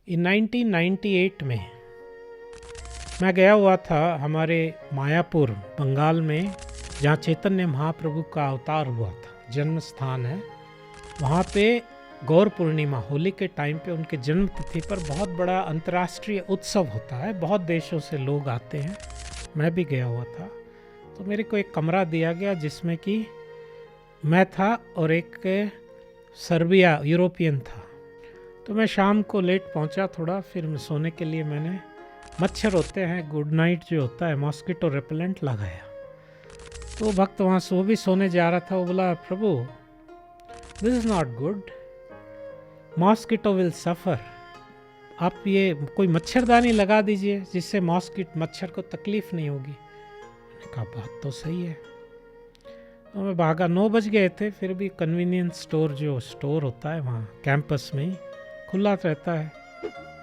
इन 1998 में मैं गया हुआ था हमारे मायापुर बंगाल में, जहाँ चैतन्य महाप्रभु का अवतार हुआ था, जन्म स्थान है। वहाँ पे गौर पूर्णिमा होली के टाइम पे उनके जन्म तिथि पर बहुत बड़ा अंतर्राष्ट्रीय उत्सव होता है, बहुत देशों से लोग आते हैं। मैं भी गया हुआ था। तो मेरे को एक कमरा दिया गया जिसमें कि मैं था और एक सर्बिया यूरोपियन था। तो मैं शाम को लेट पहुंचा थोड़ा, फिर मैं सोने के लिए मैंने मच्छर होते हैं, गुड नाइट जो होता है, मॉस्किटो रेपेलेंट लगाया। तो भक्त वहाँ सो भी सोने जा रहा था। वो बोला, प्रभु this is not good, mosquito will suffer, आप ये कोई मच्छरदानी लगा दीजिए जिससे मच्छर को तकलीफ़ नहीं होगी। मैंने कहा बात तो सही है। तो मैं भागा, 9 बज गए थे, फिर भी कन्वीनियंस स्टोर जो स्टोर होता है वहाँ कैंपस में ही खुला रहता है,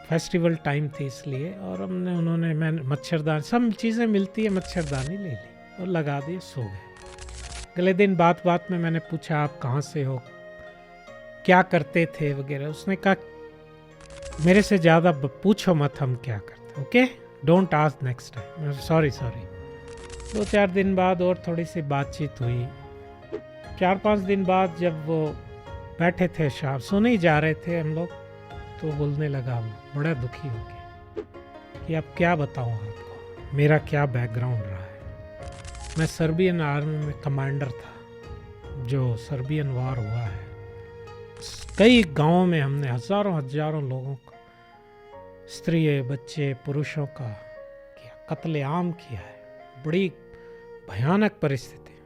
फेस्टिवल टाइम थी इसलिए। और मैं मच्छरदानी, सब चीज़ें मिलती है, मच्छरदानी ले ली और लगा दी, सो गए। अगले दिन बात बात में मैंने पूछा, आप कहाँ से हो, क्या करते थे वगैरह। उसने कहा मेरे से ज़्यादा पूछो मत हम क्या करते, okay, don't ask next time. Sorry. 2-4 दिन बाद और थोड़ी सी बातचीत हुई। 4-5 दिन बाद जब वो बैठे थे, शाम सोने ही जा रहे थे हम लोग, तो बोलने लगा, वो बड़ा दुखी हो गया कि अब क्या बताऊँ आपको, मेरा क्या बैकग्राउंड रहा है। मैं सर्बियन आर्मी में कमांडर था, जो सर्बियन वार हुआ है। कई गांवों में हमने हजारों लोगों का, स्त्री बच्चे पुरुषों का किया, कत्लेआम किया है। बड़ी भयानक परिस्थिति,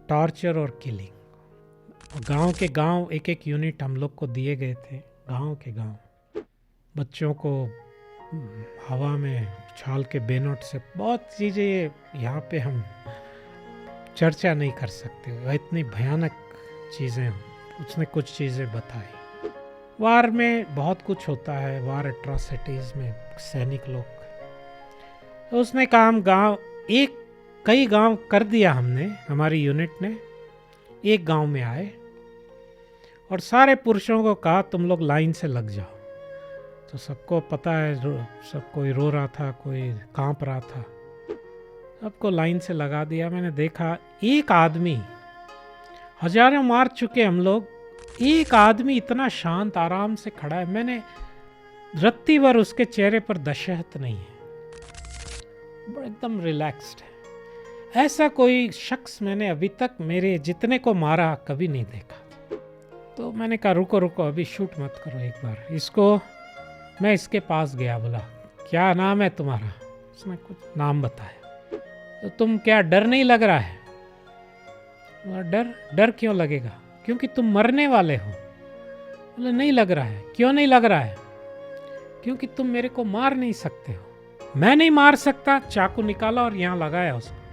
टॉर्चर और किलिंग। गांव के गांव एक यूनिट हम लोग को दिए गए थे, गांव के गांव। बच्चों को हवा में उछाल के बेनोट से, बहुत चीज़ें यहाँ पे हम चर्चा नहीं कर सकते, इतनी भयानक चीज़ें। उसने कुछ चीज़ें बताई। वार में बहुत कुछ होता है, वार एट्रोसिटीज़ में सैनिक लोग। तो उसने कहा हम कई गांव कर दिया हमने, हमारी यूनिट ने। एक गांव में आए और सारे पुरुषों को कहा तुम लोग लाइन से लग जाओ। तो सबको पता है, सब कोई रो रहा था, कोई कांप रहा था, सबको लाइन से लगा दिया। मैंने देखा एक आदमी, हजारों मार चुके हम लोग, एक आदमी इतना शांत आराम से खड़ा है। मैंने रत्ती भर उसके चेहरे पर दशहत नहीं है, एकदम रिलैक्स्ड है। ऐसा कोई शख्स मैंने अभी तक मेरे जितने को मारा कभी नहीं देखा। तो मैंने कहा रुको, अभी शूट मत करो एक बार इसको। मैं इसके पास गया, बोला क्या नाम है तुम्हारा? उसने कुछ नाम बताया। तो तुम क्या डर नहीं लग रहा है? डर क्यों लगेगा, क्योंकि तुम मरने वाले हो। बोले नहीं लग रहा है। क्यों नहीं लग रहा है? क्योंकि तुम मेरे को मार नहीं सकते हो। मैं नहीं मार सकता। चाकू निकाला और यहाँ लगाया, उसको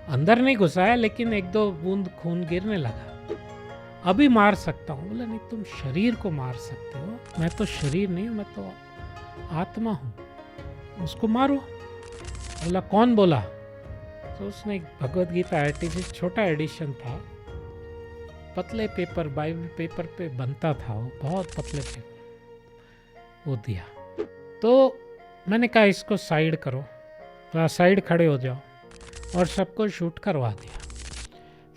अंदर नहीं घुसाया, लेकिन 1-2 बूंद खून गिरने लगा। अभी मार सकता हूँ। बोला नहीं, तुम शरीर को मार सकते हो, मैं तो शरीर नहीं हूँ, मैं तो आत्मा हूँ, उसको मारो। बोला कौन बोला? तो उसने भगवद गीता आरटीसी, छोटा एडिशन था, पतले पेपर, बाइबल पेपर पे बनता था वो, बहुत पतले पेपर, वो दिया। तो मैंने कहा इसको साइड करो, तो साइड खड़े हो जाओ, और सबको शूट करवा दिया।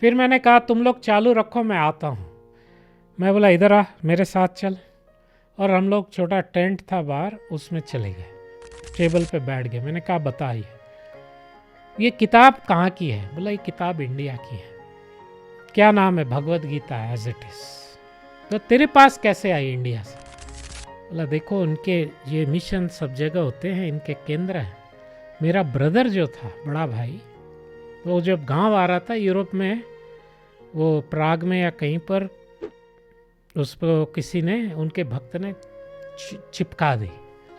फिर मैंने कहा तुम लोग चालू रखो, मैं आता हूँ। मैं बोला इधर आ, मेरे साथ चल। और हम लोग, छोटा टेंट था बाहर, उसमें चले गए, टेबल पे बैठ गए। मैंने कहा बताइए ये किताब कहाँ की है? बोला ये किताब इंडिया की है। क्या नाम है? Bhagavad Gita as it is. तो तेरे पास कैसे आई इंडिया से? बोला देखो उनके ये मिशन सब जगह होते हैं, इनके केंद्र हैं। मेरा ब्रदर जो था, बड़ा भाई, वो जब गांव आ रहा था यूरोप में, वो प्राग में या कहीं पर, उसको किसी ने, उनके भक्त ने चिपका दी,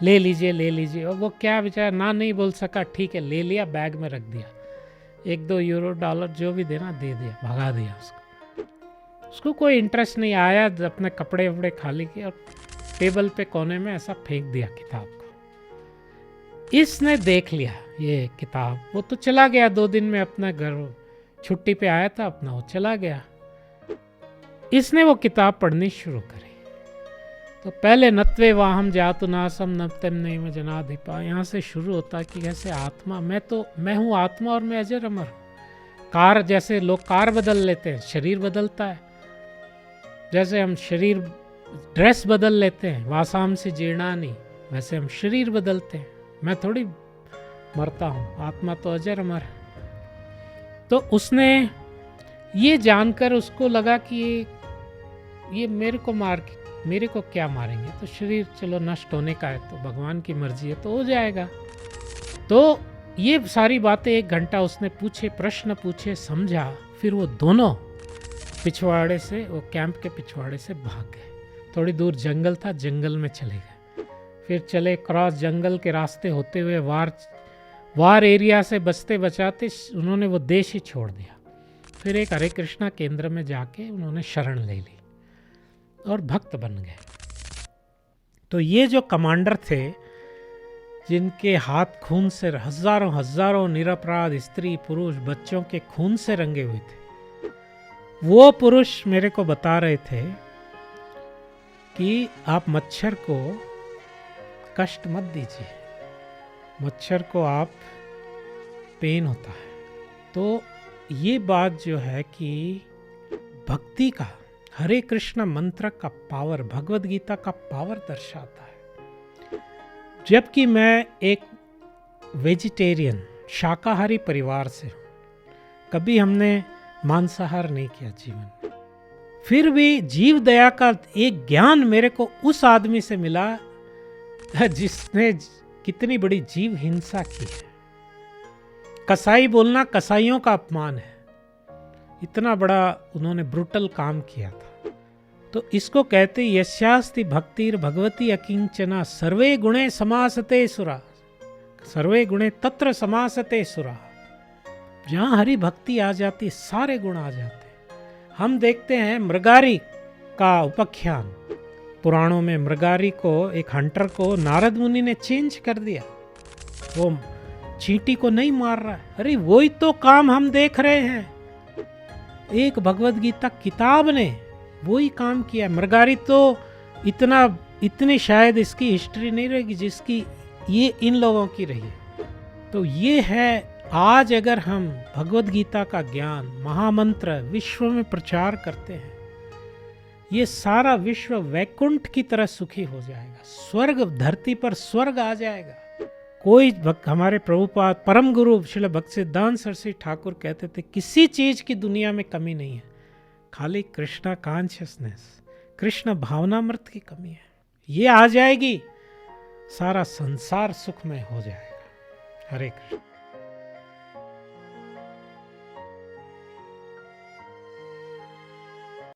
ले लीजिए। और वो क्या बेचारा ना नहीं बोल सका, ठीक है ले लिया, बैग में रख दिया। 1-2 यूरो डॉलर जो भी देना दे दिया, भगा दिया उसको कोई इंटरेस्ट नहीं आया। अपने कपड़े वपड़े खाली किए और टेबल पे कोने में ऐसा फेंक दिया किताब को। इसने देख लिया ये किताब, वो तो चला गया 2 दिन में अपना घर, छुट्टी पे आया था अपना, वो चला गया। इसने वो किताब पढ़नी शुरू करी। तो पहले नत्वे वाहम जातु नासम नवतम नहीं जनाधिपा, यहाँ से शुरू होता है कि कैसे आत्मा, मैं हूँ आत्मा और मैं अजर अमर हूँ। कार, जैसे लोग कार बदल लेते हैं, शरीर बदलता है, जैसे हम शरीर ड्रेस बदल लेते हैं, वासाम से जीर्णा नहीं, वैसे हम शरीर बदलते हैं। मैं थोड़ी मरता हूँ, आत्मा तो अजर अमर है। तो उसने ये जानकर उसको लगा कि ये मेरे को क्या मारेंगे, तो शरीर चलो नष्ट होने का है, तो भगवान की मर्जी है तो हो जाएगा। तो ये सारी बातें 1 घंटा उसने प्रश्न पूछे, समझा। फिर वो दोनों पिछवाड़े से, वो कैंप के पिछवाड़े से भाग गए। थोड़ी दूर जंगल था, जंगल में चले गए। फिर चले क्रॉस जंगल के रास्ते होते हुए वार एरिया से बचते बचाते उन्होंने वो देश ही छोड़ दिया। फिर एक हरे कृष्णा केंद्र में जाके उन्होंने शरण ले ली और भक्त बन गए। तो ये जो कमांडर थे, जिनके हाथ खून से, हजारों निरपराध स्त्री पुरुष बच्चों के खून से रंगे हुए थे, वो पुरुष मेरे को बता रहे थे कि आप मच्छर को कष्ट मत दीजिए, मच्छर को आप पेन होता है। तो ये बात जो है कि भक्ति का, हरे कृष्ण मंत्र का पावर, भगवद गीता का पावर दर्शाता है। जबकि मैं एक वेजिटेरियन शाकाहारी परिवार से हूँ, कभी हमने मांसाहार नहीं किया जीवन में, फिर भी जीव दया का एक ज्ञान मेरे को उस आदमी से मिला जिसने कितनी बड़ी जीव हिंसा की है। कसाई बोलना कसाईयों का अपमान है, इतना बड़ा उन्होंने ब्रूटल काम किया था। तो इसको कहते यस्यास्ति भक्तिर भगवती अकिंचना सर्वे गुणे समासते सुरा, सर्वे गुणे तत्र समासते सुरा। जहाँ हरि भक्ति आ जाती, सारे गुण आ जाते। हम देखते हैं मृगारी का उपाख्यान, पुराणों में मृगारी को, एक हंटर को नारद मुनि ने चेंज कर दिया। वो चींटी को नहीं मार रहा है, अरे वही तो काम हम देख रहे हैं। एक भगवद गीता किताब ने वही काम किया। मृगारी तो इतनी शायद इसकी हिस्ट्री नहीं रहेगी जिसकी ये इन लोगों की रही है। तो ये है, आज अगर हम भगवद गीता का ज्ञान, महामंत्र विश्व में प्रचार करते हैं, ये सारा विश्व वैकुंठ की तरह सुखी हो जाएगा, स्वर्ग, धरती पर स्वर्ग आ जाएगा। कोई हमारे प्रभुपाद परम गुरु श्रील भक्तिसिद्धांत सरस्वती ठाकुर कहते थे, किसी चीज की दुनिया में कमी नहीं है, खाली कृष्णा कॉन्शियसनेस, कृष्ण भावनामृत की कमी है। ये आ जाएगी, सारा संसार सुखमय हो जाएगा। हरे कृष्ण।